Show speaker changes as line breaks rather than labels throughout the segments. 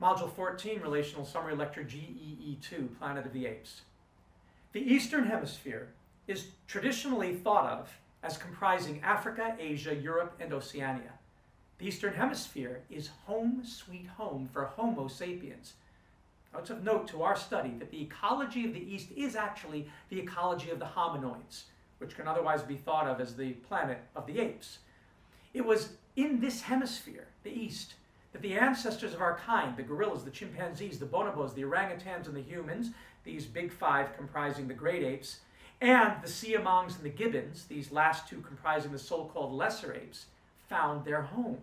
Module 14, Relational Summary Lecture GEE2, Planet of the Apes. The Eastern Hemisphere is traditionally thought of as comprising Africa, Asia, Europe, and Oceania. The Eastern Hemisphere is home sweet home for Homo sapiens. Now, it's of note to our study that the ecology of the East is actually the ecology of the hominoids, which can otherwise be thought of as the planet of the apes. It was in this hemisphere, the East, that the ancestors of our kind, the gorillas, the chimpanzees, the bonobos, the orangutans, and the humans, these big five comprising the great apes, and the siamongs and the gibbons, these last two comprising the so-called lesser apes, found their home.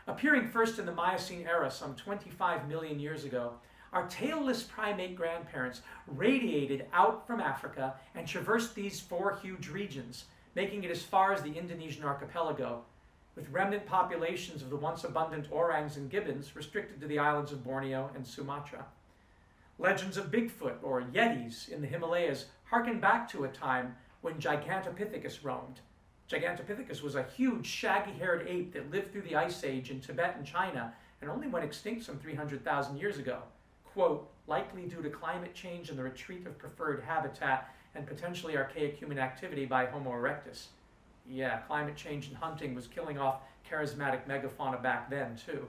Appearing first in the Miocene era some 25 million years ago, our tailless primate grandparents radiated out from Africa and traversed these four huge regions, making it as far as the Indonesian archipelago, with remnant populations of the once abundant orangs and gibbons restricted to the islands of Borneo and Sumatra. Legends of Bigfoot or Yetis in the Himalayas harken back to a time when Gigantopithecus roamed. Gigantopithecus was a huge shaggy-haired ape that lived through the Ice Age in Tibet and China and only went extinct some 300,000 years ago. Quote, likely due to climate change and the retreat of preferred habitat and potentially archaic human activity by Homo erectus. Yeah, climate change and hunting was killing off charismatic megafauna back then, too.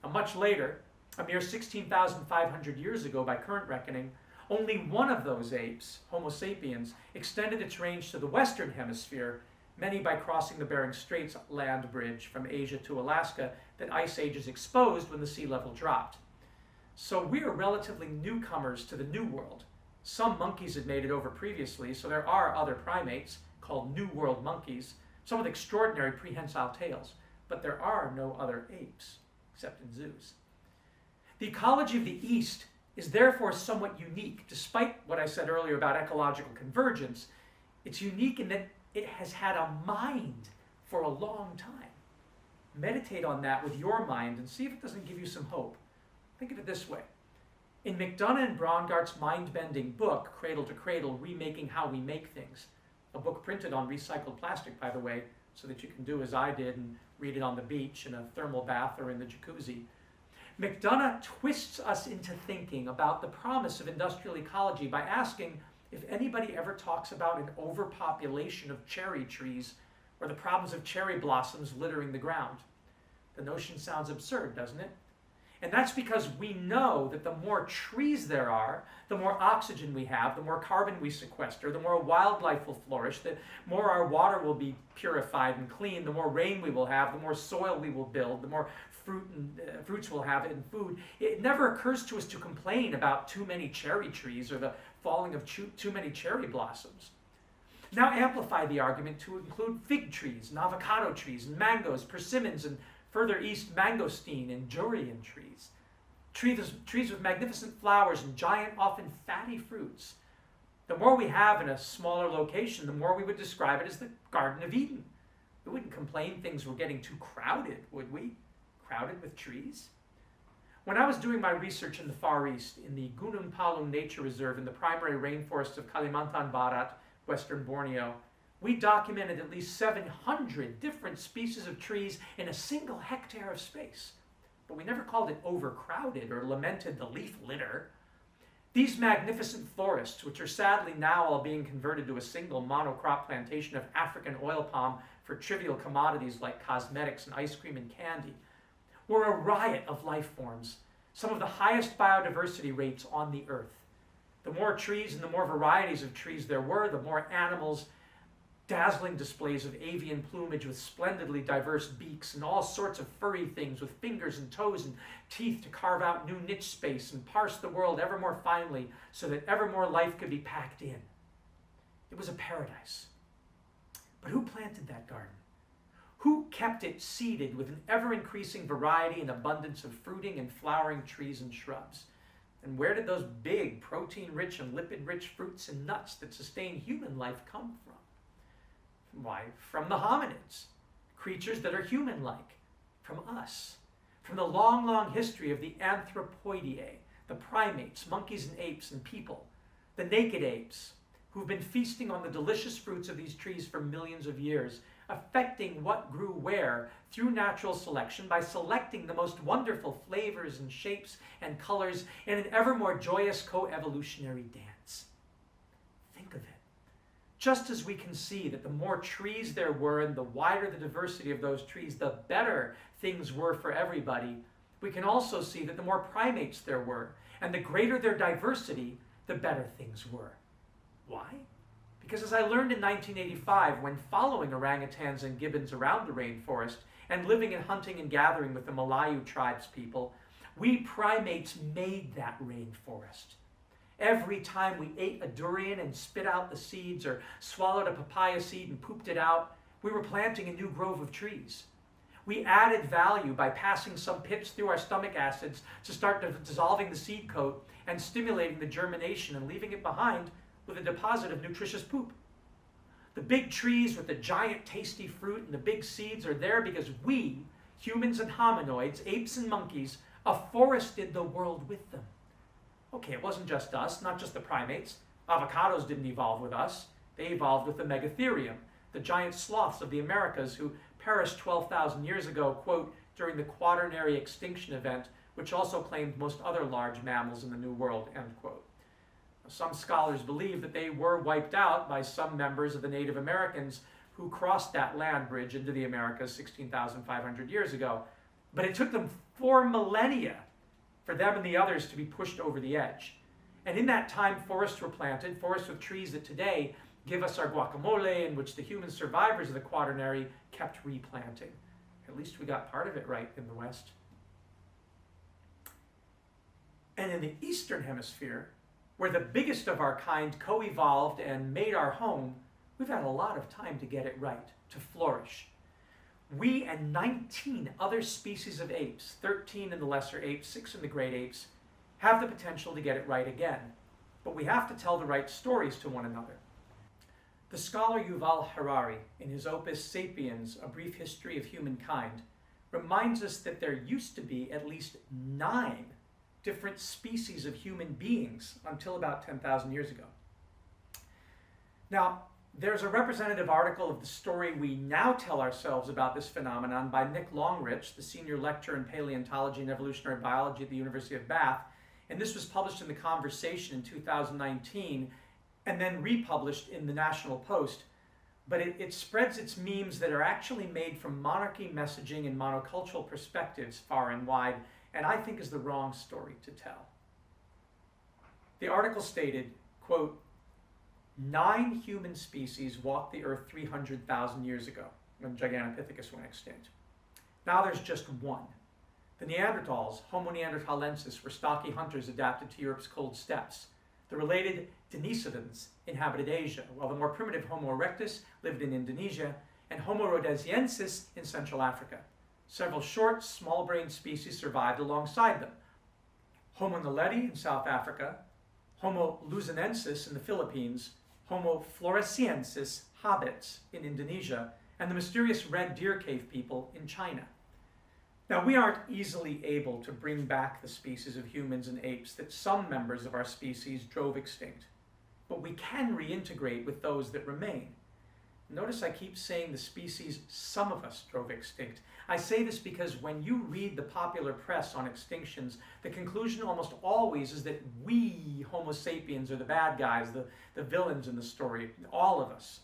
Now, much later, a mere 16,500 years ago by current reckoning, only one of those apes, Homo sapiens, extended its range to the Western Hemisphere, many by crossing the Bering Straits land bridge from Asia to Alaska that ice ages exposed when the sea level dropped. So we are relatively newcomers to the New World. Some monkeys had made it over previously, so there are other primates called New World monkeys, some with extraordinary prehensile tails, but there are no other apes, except in zoos. The ecology of the East is therefore somewhat unique, despite what I said earlier about ecological convergence. It's unique in that it has had a mind for a long time. Meditate on that with your mind and see if it doesn't give you some hope. Think of it this way. In McDonough and Braungart's mind-bending book, Cradle to Cradle, Remaking How We Make Things, a book printed on recycled plastic, by the way, so that you can do as I did and read it on the beach, in a thermal bath, or in the jacuzzi, McDonough twists us into thinking about the promise of industrial ecology by asking if anybody ever talks about an overpopulation of cherry trees or the problems of cherry blossoms littering the ground. The notion sounds absurd, doesn't it? And that's because we know that the more trees there are, the more oxygen we have, the more carbon we sequester, the more wildlife will flourish, the more our water will be purified and clean, the more rain we will have, the more soil we will build, the more fruits we'll have in food. It never occurs to us to complain about too many cherry trees or the falling of too many cherry blossoms. Now amplify the argument to include fig trees and avocado trees and mangoes, persimmons, and further east, mangosteen and durian trees. Trees with magnificent flowers and giant, often fatty fruits. The more we have in a smaller location, the more we would describe it as the Garden of Eden. We wouldn't complain things were getting too crowded, would we? Crowded with trees? When I was doing my research in the Far East, in the Gunung Palung Nature Reserve in the primary rainforests of Kalimantan Barat, western Borneo, we documented at least 700 different species of trees in a single hectare of space. But we never called it overcrowded or lamented the leaf litter. These magnificent forests, which are sadly now all being converted to a single monocrop plantation of African oil palm for trivial commodities like cosmetics and ice cream and candy, were a riot of life forms, some of the highest biodiversity rates on the earth. The more trees and the more varieties of trees there were, the more animals, dazzling displays of avian plumage with splendidly diverse beaks and all sorts of furry things with fingers and toes and teeth to carve out new niche space and parse the world ever more finely so that ever more life could be packed in. It was a paradise. But who planted that garden? Who kept it seeded with an ever-increasing variety and abundance of fruiting and flowering trees and shrubs? And where did those big, protein-rich and lipid-rich fruits and nuts that sustain human life come from? Why, from the hominids, creatures that are human-like, from us, from the long, long history of the anthropoideae, the primates, monkeys and apes and people, the naked apes, who've been feasting on the delicious fruits of these trees for millions of years, affecting what grew where through natural selection by selecting the most wonderful flavors and shapes and colors in an ever more joyous co-evolutionary dance. Think of it. Just as we can see that the more trees there were and the wider the diversity of those trees, the better things were for everybody, we can also see that the more primates there were and the greater their diversity, the better things were. Why? Because as I learned in 1985, when following orangutans and gibbons around the rainforest and living and hunting and gathering with the Malayu tribes people, we primates made that rainforest. Every time we ate a durian and spit out the seeds or swallowed a papaya seed and pooped it out, we were planting a new grove of trees. We added value by passing some pits through our stomach acids to start dissolving the seed coat and stimulating the germination and leaving it behind with a deposit of nutritious poop. The big trees with the giant tasty fruit and the big seeds are there because we, humans and hominoids, apes and monkeys, afforested the world with them. Okay, it wasn't just us, not just the primates. Avocados didn't evolve with us. They evolved with the megatherium, the giant sloths of the Americas who perished 12,000 years ago, quote, during the quaternary extinction event, which also claimed most other large mammals in the New World, end quote. Some scholars believe that they were wiped out by some members of the Native Americans who crossed that land bridge into the Americas 16,500 years ago. But it took them 4 millennia for them and the others to be pushed over the edge. And in that time, forests were planted, forests with trees that today give us our guacamole, in which the human survivors of the quaternary kept replanting. At least we got part of it right in the West. And in the Eastern Hemisphere, where the biggest of our kind co-evolved and made our home, we've had a lot of time to get it right, to flourish. We and 19 other species of apes, 13 in the lesser apes, 6 in the great apes, have the potential to get it right again. But we have to tell the right stories to one another. The scholar Yuval Harari, in his opus Sapiens, A Brief History of Humankind, reminds us that there used to be at least 9 different species of human beings until about 10,000 years ago. Now, there's a representative article of the story we now tell ourselves about this phenomenon by Nick Longrich, the senior lecturer in paleontology and evolutionary biology at the University of Bath, and this was published in The Conversation in 2019 and then republished in the National Post. But it spreads its memes that are actually made from monarchy messaging and monocultural perspectives far and wide, and I think is the wrong story to tell. The article stated, quote, 9 human species walked the earth 300,000 years ago when Gigantopithecus went extinct. Now there's just one. The Neanderthals, Homo neanderthalensis, were stocky hunters adapted to Europe's cold steppes. The related Denisovans inhabited Asia, while the more primitive Homo erectus lived in Indonesia, and Homo rhodesiensis in Central Africa. Several short, small-brained species survived alongside them. Homo naledi in South Africa, Homo luzonensis in the Philippines, Homo floresiensis hobbits in Indonesia, and the mysterious red deer cave people in China. Now, we aren't easily able to bring back the species of humans and apes that some members of our species drove extinct, but we can reintegrate with those that remain. Notice I keep saying the species some of us drove extinct. I say this because when you read the popular press on extinctions, the conclusion almost always is that we, Homo sapiens, are the bad guys, the villains in the story, all of us.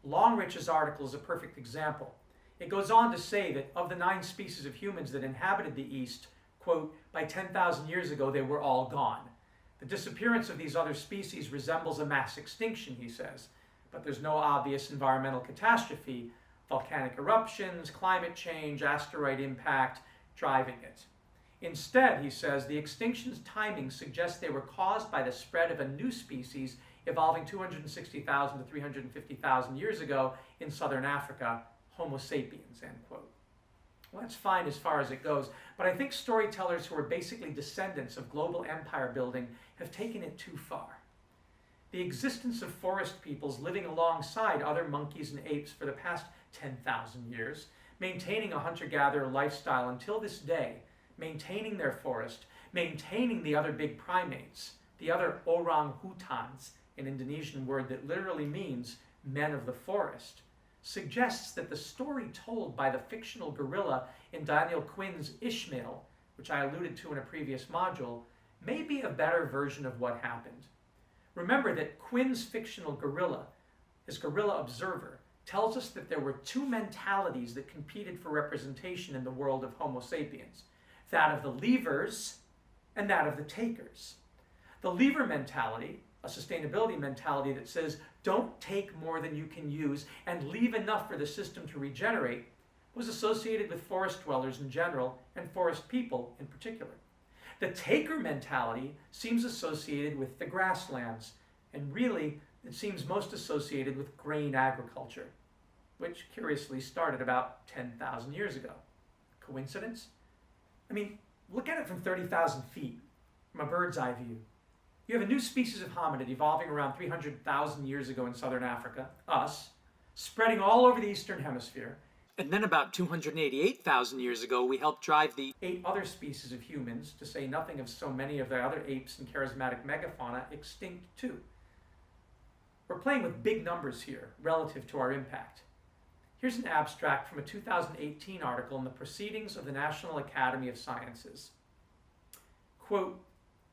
Longrich's article is a perfect example. It goes on to say that of the 9 species of humans that inhabited the East, quote, by 10,000 years ago they were all gone. The disappearance of these other species resembles a mass extinction, he says. But there's no obvious environmental catastrophe, volcanic eruptions, climate change, asteroid impact driving it. Instead, he says, the extinction's timing suggests they were caused by the spread of a new species evolving 260,000 to 350,000 years ago in southern Africa, Homo sapiens, end quote. Well, that's fine as far as it goes, but I think storytellers who are basically descendants of global empire building have taken it too far. The existence of forest peoples living alongside other monkeys and apes for the past 10,000 years, maintaining a hunter-gatherer lifestyle until this day, maintaining their forest, maintaining the other big primates, the other orang-hutans, an Indonesian word that literally means men of the forest. suggests that the story told by the fictional gorilla in Daniel Quinn's Ishmael, which I alluded to in a previous module, may be a better version of what happened. Remember that Quinn's fictional gorilla, his gorilla observer, tells us that there were two mentalities that competed for representation in the world of Homo sapiens, that of the leavers and that of the takers. The leaver mentality, a sustainability mentality that says don't take more than you can use and leave enough for the system to regenerate, was associated with forest dwellers in general and forest people in particular. The taker mentality seems associated with the grasslands, and really it seems most associated with grain agriculture, which curiously started about 10,000 years ago. Coincidence? I mean, look at it from 30,000 feet, from a bird's eye view. You have a new species of hominid evolving around 300,000 years ago in southern Africa, us, spreading all over the eastern hemisphere. And then about 288,000 years ago, we helped drive the 8 other species of humans, to say nothing of so many of the other apes and charismatic megafauna, extinct too. We're playing with big numbers here relative to our impact. Here's an abstract from a 2018 article in the Proceedings of the National Academy of Sciences. Quote,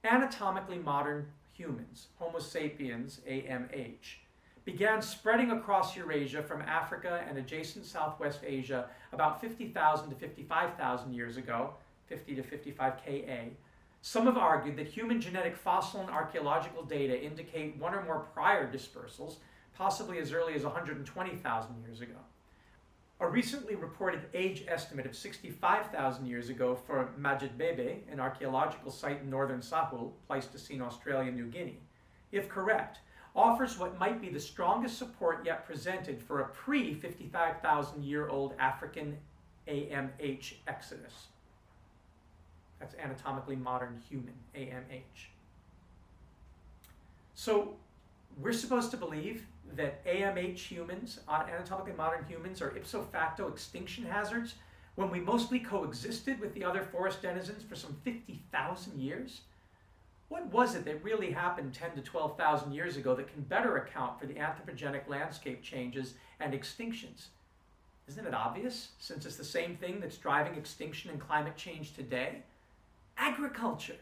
anatomically modern humans, Homo sapiens, AMH, began spreading across Eurasia from Africa and adjacent Southwest Asia about 50,000 to 55,000 years ago, 50 to 55 Ka. Some have argued that human genetic fossil and archaeological data indicate one or more prior dispersals, possibly as early as 120,000 years ago. A recently reported age estimate of 65,000 years ago for Majidbebe, an archaeological site in northern Sahul, Pleistocene Australia, New Guinea, if correct, offers what might be the strongest support yet presented for a pre-55,000-year-old African AMH exodus. That's anatomically modern human, AMH. So we're supposed to believe that AMH humans, anatomically modern humans, are ipso facto extinction hazards when we mostly coexisted with the other forest denizens for some 50,000 years? What was it that really happened 10 to 12,000 years ago that can better account for the anthropogenic landscape changes and extinctions? Isn't it obvious, since it's the same thing that's driving extinction and climate change today? Agriculture.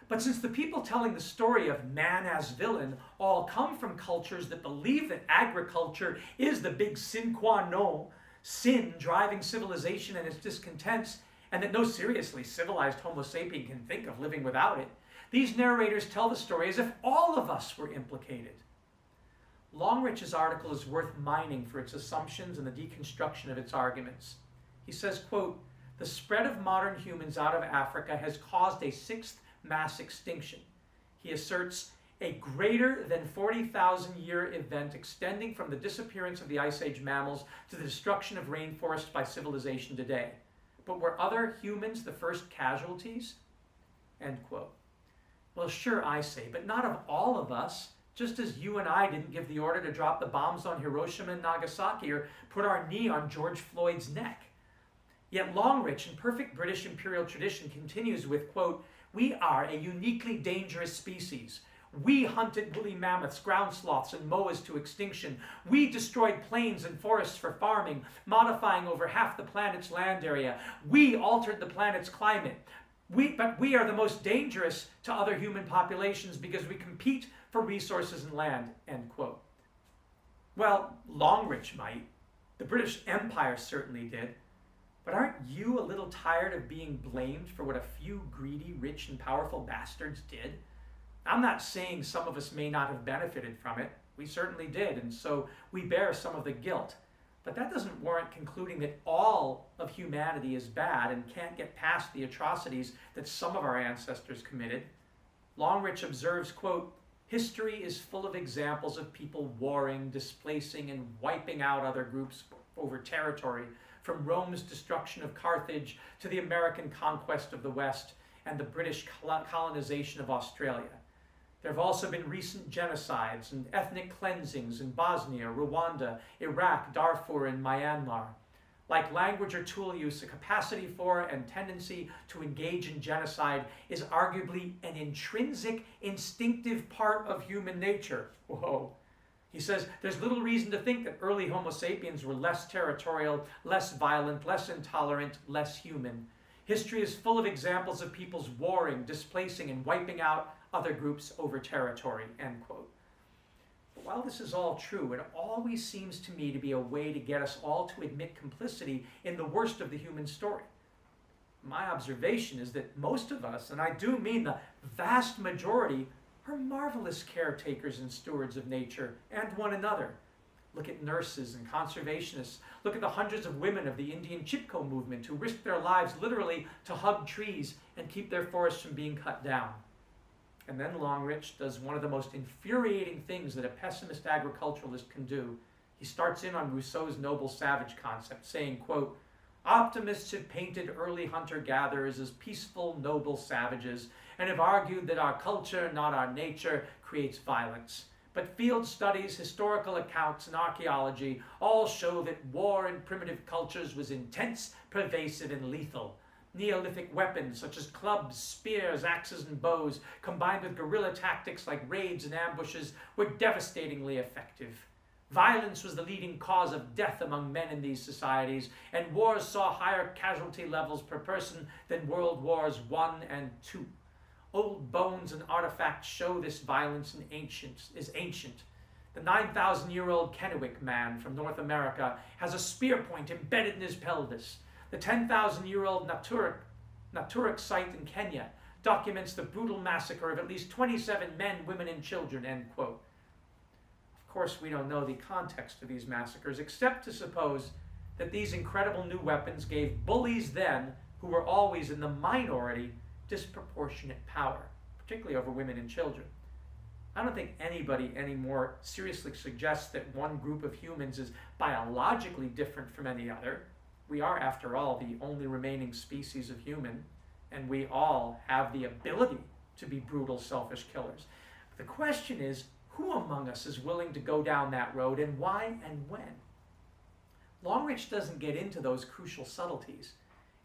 But since the people telling the story of man as villain all come from cultures that believe that agriculture is the big sine qua non, sin driving civilization and its discontents, and that no seriously civilized Homo sapien can think of living without it, these narrators tell the story as if all of us were implicated. Longrich's article is worth mining for its assumptions and the deconstruction of its arguments. He says, quote, the spread of modern humans out of Africa has caused a 6th mass extinction. He asserts a greater than 40,000 year event extending from the disappearance of the Ice Age mammals to the destruction of rainforests by civilization today. But were other humans the first casualties? End quote. Well, sure, I say, but not of all of us, just as you and I didn't give the order to drop the bombs on Hiroshima and Nagasaki or put our knee on George Floyd's neck. Yet Longrich, in perfect British imperial tradition, continues with, quote, we are a uniquely dangerous species. We hunted woolly mammoths, ground sloths, and moas to extinction. We destroyed plains and forests for farming, modifying over half the planet's land area. We altered the planet's climate. But we are the most dangerous to other human populations because we compete for resources and land, end quote. Well, Longrich might. The British Empire certainly did. But aren't you a little tired of being blamed for what a few greedy, rich, and powerful bastards did? I'm not saying some of us may not have benefited from it. We certainly did, and so we bear some of the guilt. But that doesn't warrant concluding that all of humanity is bad and can't get past the atrocities that some of our ancestors committed. Longrich observes, quote, history is full of examples of people warring, displacing, and wiping out other groups over territory, from Rome's destruction of Carthage to the American conquest of the West and the British colonization of Australia. There have also been recent genocides and ethnic cleansings in Bosnia, Rwanda, Iraq, Darfur, and Myanmar. Like language or tool use, a capacity for and tendency to engage in genocide is arguably an intrinsic, instinctive part of human nature. Whoa. He says, there's little reason to think that early Homo sapiens were less territorial, less violent, less intolerant, less human. History is full of examples of peoples warring, displacing, and wiping out other groups over territory, end quote. But while this is all true, it always seems to me to be a way to get us all to admit complicity in the worst of the human story. My observation is that most of us, and I do mean the vast majority, are marvelous caretakers and stewards of nature and one another. Look at nurses and conservationists. Look at the hundreds of women of the Indian Chipko movement who risked their lives literally to hug trees and keep their forests from being cut down. And then Longridge does one of the most infuriating things that a pessimist agriculturalist can do. He starts in on Rousseau's noble savage concept, saying, quote, optimists have painted early hunter-gatherers as peaceful, noble savages and have argued that our culture, not our nature, creates violence. But field studies, historical accounts, and archaeology all show that war in primitive cultures was intense, pervasive, and lethal. Neolithic weapons such as clubs, spears, axes, and bows, combined with guerrilla tactics like raids and ambushes, were devastatingly effective. Violence was the leading cause of death among men in these societies, and wars saw higher casualty levels per person than World Wars I and II. Old bones and artifacts show this violence is ancient. The 9,000-year-old Kennewick man from North America has a spear point embedded in his pelvis. The 10,000-year-old Naturuk site in Kenya documents the brutal massacre of at least 27 men, women, and children, end quote. Of course, we don't know the context of these massacres, except to suppose that these incredible new weapons gave bullies then, who were always in the minority, disproportionate power, particularly over women and children. I don't think anybody anymore seriously suggests that one group of humans is biologically different from any other. We are, after all, the only remaining species of human, and we all have the ability to be brutal, selfish killers. The question is, who among us is willing to go down that road, and why and when? Longridge doesn't get into those crucial subtleties.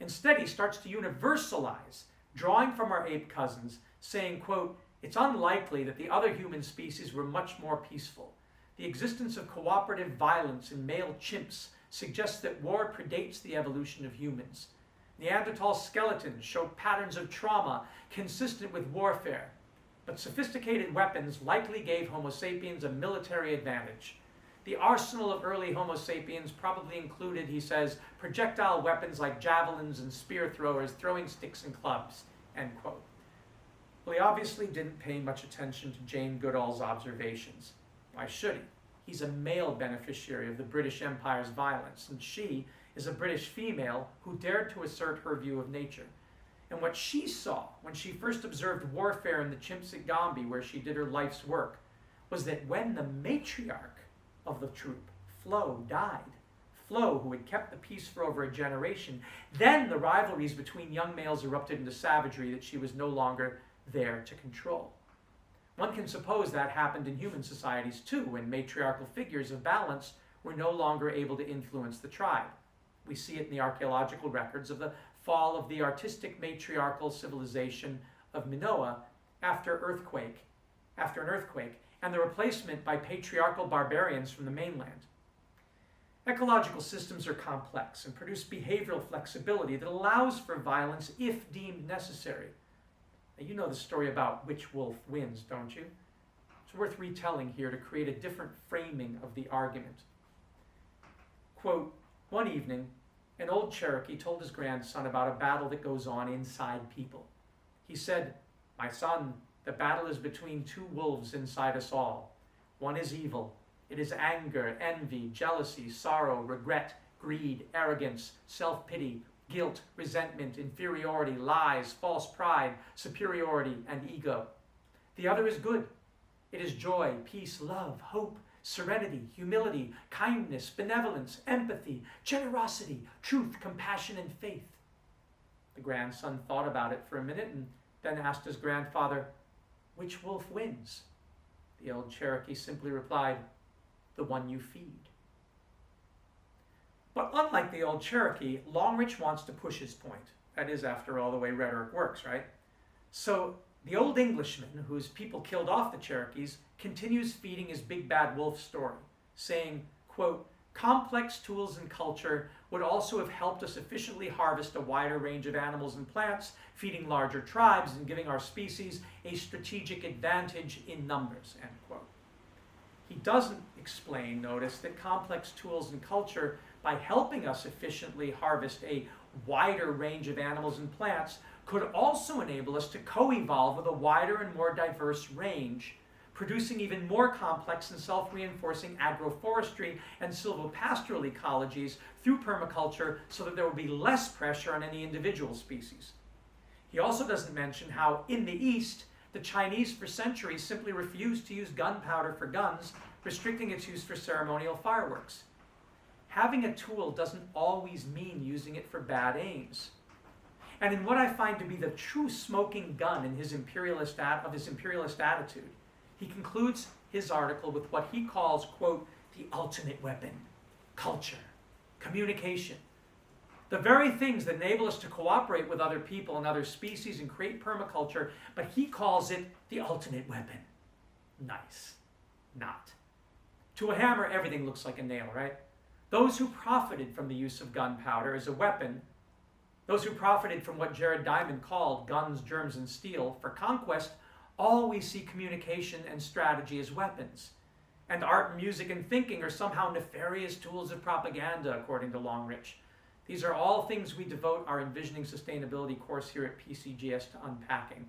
Instead, he starts to universalize, drawing from our ape cousins, saying, quote, it's unlikely that the other human species were much more peaceful. The existence of cooperative violence in male chimps suggests that war predates the evolution of humans. Neanderthal skeletons show patterns of trauma consistent with warfare, but sophisticated weapons likely gave Homo sapiens a military advantage. The arsenal of early Homo sapiens probably included, he says, projectile weapons like javelins and spear throwers, throwing sticks and clubs, end quote. Well, he obviously didn't pay much attention to Jane Goodall's observations. Why should he? He's a male beneficiary of the British Empire's violence, and she is a British female who dared to assert her view of nature. And what she saw when she first observed warfare in the chimps at Gombe, where she did her life's work, was that when the matriarch of the troop, Flo, died, Flo, who had kept the peace for over a generation, then the rivalries between young males erupted into savagery that she was no longer there to control. One can suppose that happened in human societies too, when matriarchal figures of balance were no longer able to influence the tribe. We see it in the archaeological records of the fall of the artistic matriarchal civilization of Minoa after an earthquake, and the replacement by patriarchal barbarians from the mainland. Ecological systems are complex and produce behavioral flexibility that allows for violence if deemed necessary. Now, you know the story about which wolf wins, don't you? It's worth retelling here to create a different framing of the argument. Quote, one evening, an old Cherokee told his grandson about a battle that goes on inside people. He said, my son, the battle is between two wolves inside us all. One is evil. It is anger, envy, jealousy, sorrow, regret, greed, arrogance, self-pity, guilt, resentment, inferiority, lies, false pride, superiority, and ego. The other is good. It is joy, peace, love, hope, serenity, humility, kindness, benevolence, empathy, generosity, truth, compassion, and faith. The grandson thought about it for a minute and then asked his grandfather, which wolf wins? The old Cherokee simply replied, the one you feed. But unlike the old Cherokee, Longridge wants to push his point. That is, after all, the way rhetoric works, right? So The old Englishman, whose people killed off the Cherokees, continues feeding his big bad wolf story, saying, quote, complex tools and culture would also have helped us efficiently harvest a wider range of animals and plants, feeding larger tribes and giving our species a strategic advantage in numbers, end quote. He doesn't explain, notice, that complex tools and culture, by helping us efficiently harvest a wider range of animals and plants, could also enable us to co-evolve with a wider and more diverse range, producing even more complex and self-reinforcing agroforestry and silvopastoral ecologies through permaculture so that there will be less pressure on any individual species. He also doesn't mention how, in the East, the Chinese for centuries simply refused to use gunpowder for guns, restricting its use for ceremonial fireworks. Having a tool doesn't always mean using it for bad aims. And in what I find to be the true smoking gun in his imperialist attitude, he concludes his article with what he calls, quote, the ultimate weapon: culture, communication. The very things that enable us to cooperate with other people and other species and create permaculture, but he calls it the ultimate weapon. Nice. Not. To a hammer, everything looks like a nail, right? Those who profited from the use of gunpowder as a weapon, those who profited from what Jared Diamond called guns, germs, and steel for conquest, always see communication and strategy as weapons. And art, music, and thinking are somehow nefarious tools of propaganda, according to Longrich. These are all things we devote our Envisioning Sustainability course here at PCGS to unpacking.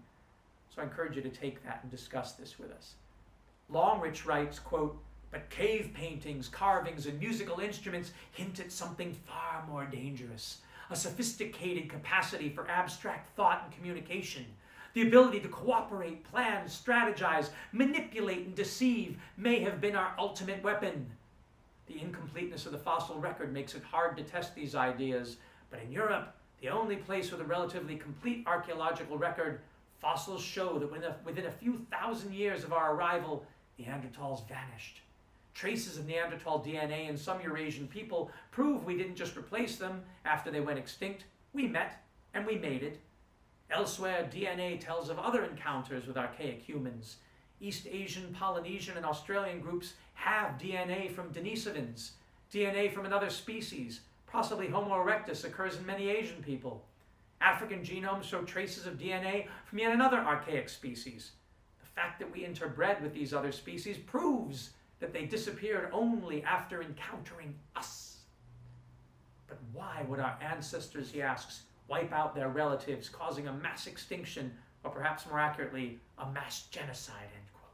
So I encourage you to take that and discuss this with us. Longrich writes, quote, but cave paintings, carvings, and musical instruments hint at something far more dangerous: a sophisticated capacity for abstract thought and communication. The ability to cooperate, plan, strategize, manipulate, and deceive may have been our ultimate weapon. The incompleteness of the fossil record makes it hard to test these ideas, but in Europe, the only place with a relatively complete archaeological record, fossils show that within a few thousand years of our arrival, Neanderthals vanished. Traces of Neanderthal DNA in some Eurasian people prove we didn't just replace them after they went extinct. We met and we mated. Elsewhere, DNA tells of other encounters with archaic humans. East Asian, Polynesian, and Australian groups have DNA from Denisovans. DNA from another species, possibly Homo erectus, occurs in many Asian people. African genomes show traces of DNA from yet another archaic species. The fact that we interbred with these other species proves that they disappeared only after encountering us. But why would our ancestors, he asks, wipe out their relatives, causing a mass extinction, or perhaps more accurately, a mass genocide, end quote?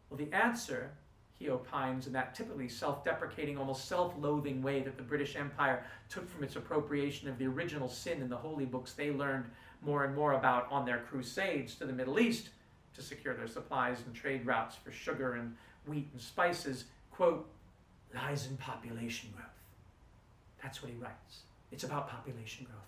Well, the answer, he opines, in that typically self-deprecating, almost self-loathing way that the British Empire took from its appropriation of the original sin in the holy books they learned more and more about on their crusades to the Middle East to secure their supplies and trade routes for sugar and wheat and spices, quote, lies in population growth. That's what he writes. It's about population growth.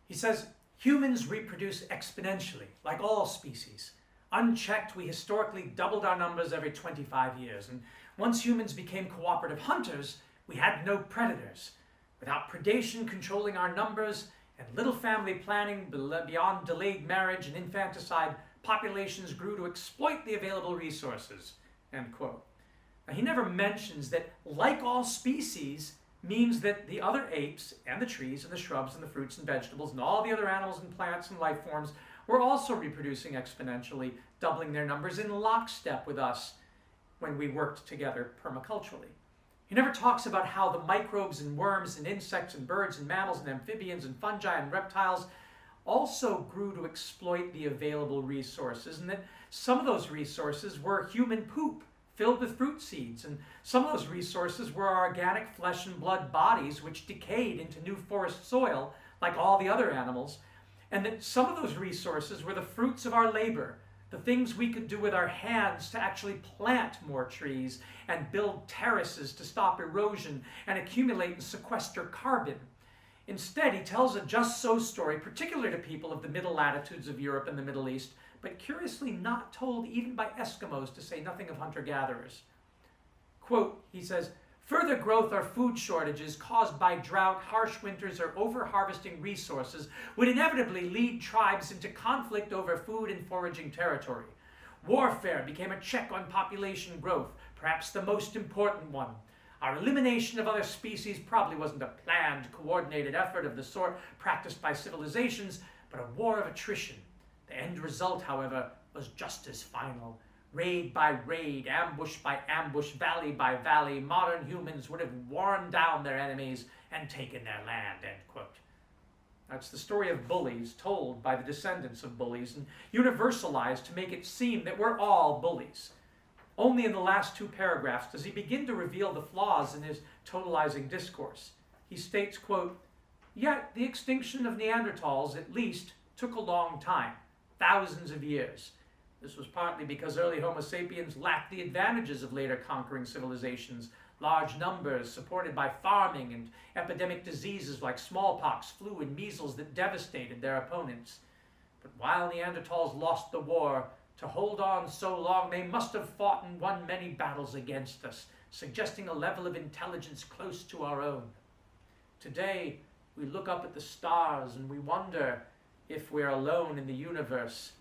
He says, humans reproduce exponentially, like all species. Unchecked, we historically doubled our numbers every 25 years. And once humans became cooperative hunters, we had no predators. Without predation controlling our numbers and little family planning beyond delayed marriage and infanticide, populations grew to exploit the available resources, end quote. Now, he never mentions that, like all species, means that the other apes and the trees and the shrubs and the fruits and vegetables and all the other animals and plants and life forms were also reproducing exponentially, doubling their numbers in lockstep with us when we worked together permaculturally. He never talks about how the microbes and worms and insects and birds and mammals and amphibians and fungi and reptiles also grew to exploit the available resources, and that some of those resources were human poop filled with fruit seeds, and some of those resources were our organic flesh and blood bodies which decayed into new forest soil like all the other animals, and that some of those resources were the fruits of our labor, the things we could do with our hands to actually plant more trees and build terraces to stop erosion and accumulate and sequester carbon. Instead, he tells a just so story, particularly to people of the middle latitudes of Europe and the Middle East, but curiously not told even by Eskimos, to say nothing of hunter-gatherers. Quote, he says, Further growth or food shortages caused by drought, harsh winters, or over-harvesting resources would inevitably lead tribes into conflict over food and foraging territory. Warfare became a check on population growth, perhaps the most important one. Our elimination of other species probably wasn't a planned, coordinated effort of the sort practiced by civilizations, but a war of attrition. The end result, however, was just as final. Raid by raid, ambush by ambush, valley by valley, modern humans would have worn down their enemies and taken their land, end quote. That's the story of bullies told by the descendants of bullies and universalized to make it seem that we're all bullies. Only in the last 2 paragraphs does he begin to reveal the flaws in his totalizing discourse. He states, quote, "Yet the extinction of Neanderthals, at least, took a long time, thousands of years. This was partly because early Homo sapiens lacked the advantages of later conquering civilizations, large numbers supported by farming and epidemic diseases like smallpox, flu, and measles that devastated their opponents. But while Neanderthals lost the war, to hold on so long they must have fought and won many battles against us, suggesting a level of intelligence close to our own. Today, we look up at the stars and we wonder if we're alone in the universe.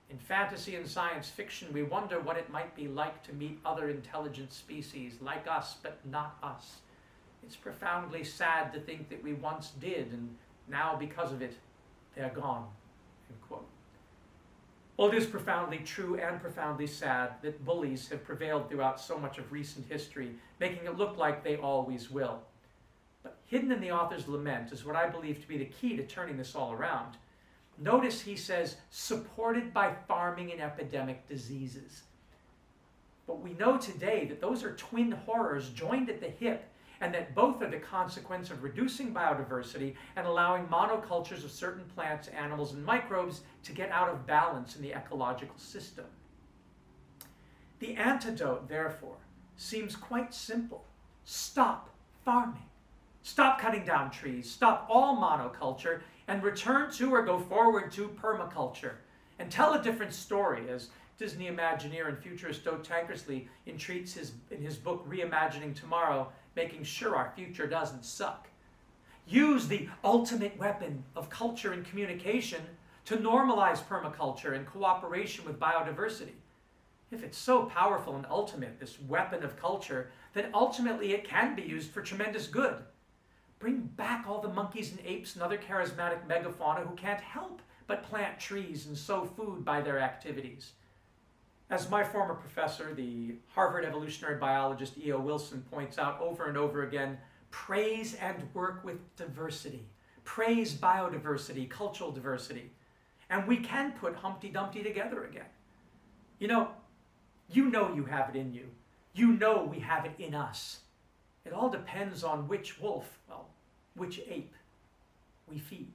In fantasy and science fiction, we wonder what it might be like to meet other intelligent species like us, but not us. It's profoundly sad to think that we once did, and now because of it, they're gone." End quote. Well, it is profoundly true and profoundly sad that bullies have prevailed throughout so much of recent history, making it look like they always will. But hidden in the author's lament is what I believe to be the key to turning this all around. Notice he says, supported by farming and epidemic diseases. But we know today that those are twin horrors joined at the hip, and that both are the consequence of reducing biodiversity and allowing monocultures of certain plants, animals, and microbes to get out of balance in the ecological system. The antidote, therefore, seems quite simple. Stop farming. Stop cutting down trees. Stop all monoculture and return to or go forward to permaculture. And tell a different story, as Disney Imagineer and futurist Joe Tankersley entreats in his book Reimagining Tomorrow, making sure our future doesn't suck. Use the ultimate weapon of culture and communication to normalize permaculture and cooperation with biodiversity. If it's so powerful and ultimate, this weapon of culture, then ultimately it can be used for tremendous good. Bring back all the monkeys and apes and other charismatic megafauna who can't help but plant trees and sow food by their activities. As my former professor, the Harvard evolutionary biologist E.O. Wilson, points out over and over again, praise and work with diversity. Praise biodiversity, cultural diversity. And we can put Humpty Dumpty together again. You know you have it in you. You know we have it in us. It all depends on which wolf, which ape we feed.